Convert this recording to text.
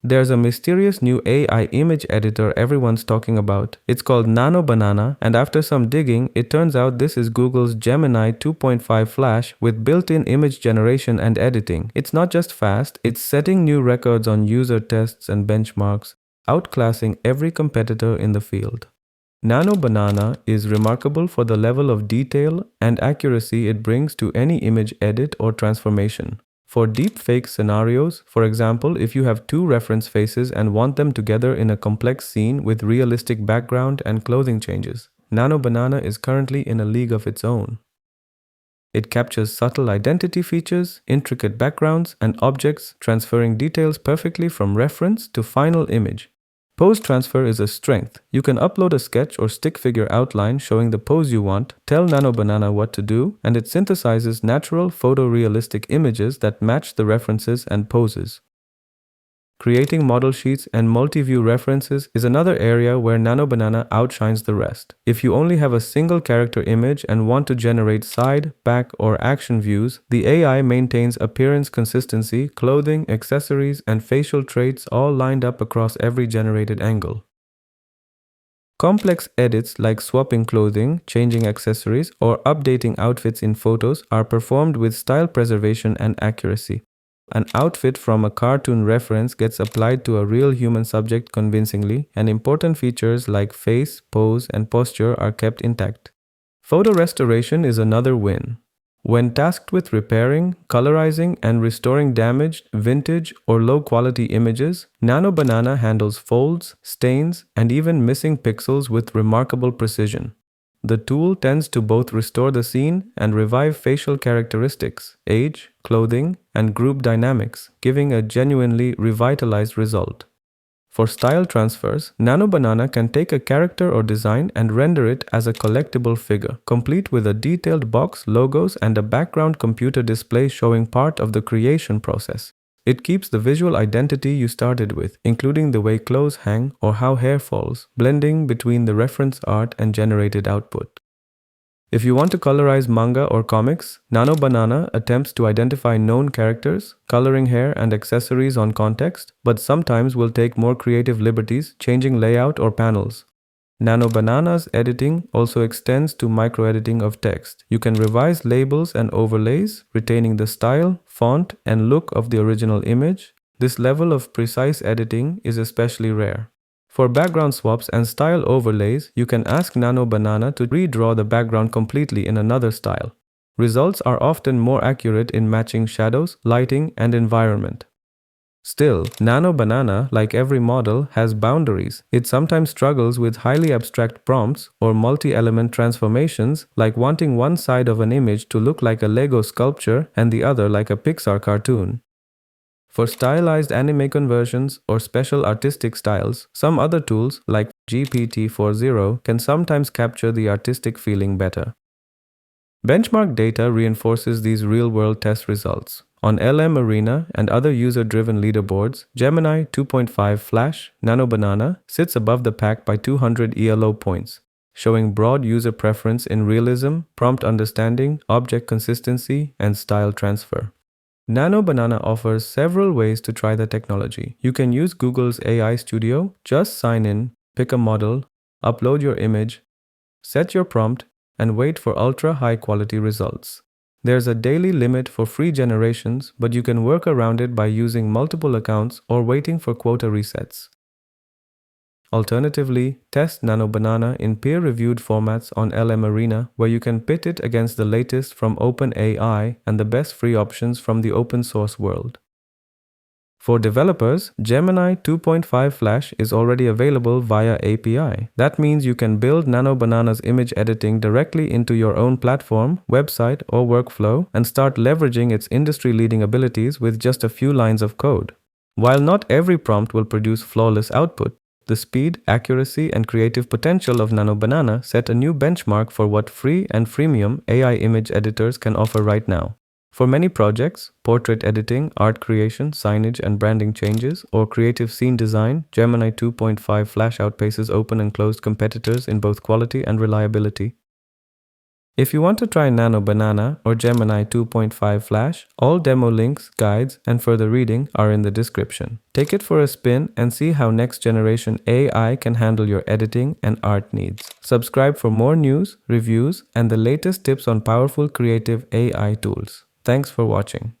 There's a mysterious new AI image editor everyone's talking about. It's called Nano Banana, and after some digging, it turns out this is Google's Gemini 2.5 Flash with built-in image generation and editing. It's not just fast, it's setting new records on user tests and benchmarks, outclassing every competitor in the field. Nano Banana is remarkable for the level of detail and accuracy it brings to any image edit or transformation. For deepfake scenarios, for example, if you have two reference faces and want them together in a complex scene with realistic background and clothing changes, Nano Banana is currently in a league of its own. It captures subtle identity features, intricate backgrounds, and objects, transferring details perfectly from reference to final image. Pose transfer is a strength. You can upload a sketch or stick figure outline showing the pose you want, tell Nano Banana what to do, and it synthesizes natural photorealistic images that match the references and poses. Creating model sheets and multi-view references is another area where Nano Banana outshines the rest. If you only have a single character image and want to generate side, back, or action views, the AI maintains appearance consistency, clothing, accessories, and facial traits all lined up across every generated angle. Complex edits like swapping clothing, changing accessories, or updating outfits in photos are performed with style preservation and accuracy. An outfit from a cartoon reference gets applied to a real human subject convincingly, and important features like face, pose, and posture are kept intact. Photo restoration is another win. When tasked with repairing, colorizing, and restoring damaged, vintage, or low-quality images, Nano Banana handles folds, stains, and even missing pixels with remarkable precision. The tool tends to both restore the scene and revive facial characteristics, age, clothing, and group dynamics, giving a genuinely revitalized result. For style transfers, Nano Banana can take a character or design and render it as a collectible figure, complete with a detailed box, logos, and a background computer display showing part of the creation process. It keeps the visual identity you started with, including the way clothes hang or how hair falls, blending between the reference art and generated output. If you want to colorize manga or comics, Nano Banana attempts to identify known characters, coloring hair and accessories on context, but sometimes will take more creative liberties, changing layout or panels. Nano Banana's editing also extends to micro-editing of text. You can revise labels and overlays, retaining the style, font, and look of the original image. This level of precise editing is especially rare. For background swaps and style overlays, you can ask Nano Banana to redraw the background completely in another style. Results are often more accurate in matching shadows, lighting, and environment. Still, Nano Banana, like every model, has boundaries. It sometimes struggles with highly abstract prompts or multi-element transformations, like wanting one side of an image to look like a Lego sculpture and the other like a Pixar cartoon. For stylized anime conversions or special artistic styles, some other tools, like GPT-4o, can sometimes capture the artistic feeling better. Benchmark data reinforces these real-world test results. On LM Arena and other user-driven leaderboards, Gemini 2.5 Flash Nano Banana sits above the pack by 200 ELO points, showing broad user preference in realism, prompt understanding, object consistency, and style transfer. Nano Banana offers several ways to try the technology. You can use Google's AI Studio, just sign in, pick a model, upload your image, set your prompt, and wait for ultra-high quality results. There's a daily limit for free generations, but you can work around it by using multiple accounts or waiting for quota resets. Alternatively, test Nano Banana in peer-reviewed formats on LM Arena, where you can pit it against the latest from OpenAI and the best free options from the open source world. For developers, Gemini 2.5 Flash is already available via API. That means you can build Nano Banana's image editing directly into your own platform, website, or workflow and start leveraging its industry-leading abilities with just a few lines of code. While not every prompt will produce flawless output, the speed, accuracy, and creative potential of Nano Banana set a new benchmark for what free and freemium AI image editors can offer right now. For many projects, portrait editing, art creation, signage and branding changes, or creative scene design, Gemini 2.5 Flash outpaces open and closed competitors in both quality and reliability. If you want to try Nano Banana or Gemini 2.5 Flash, all demo links, guides, and further reading are in the description. Take it for a spin and see how next generation AI can handle your editing and art needs. Subscribe for more news, reviews, and the latest tips on powerful creative AI tools. Thanks for watching.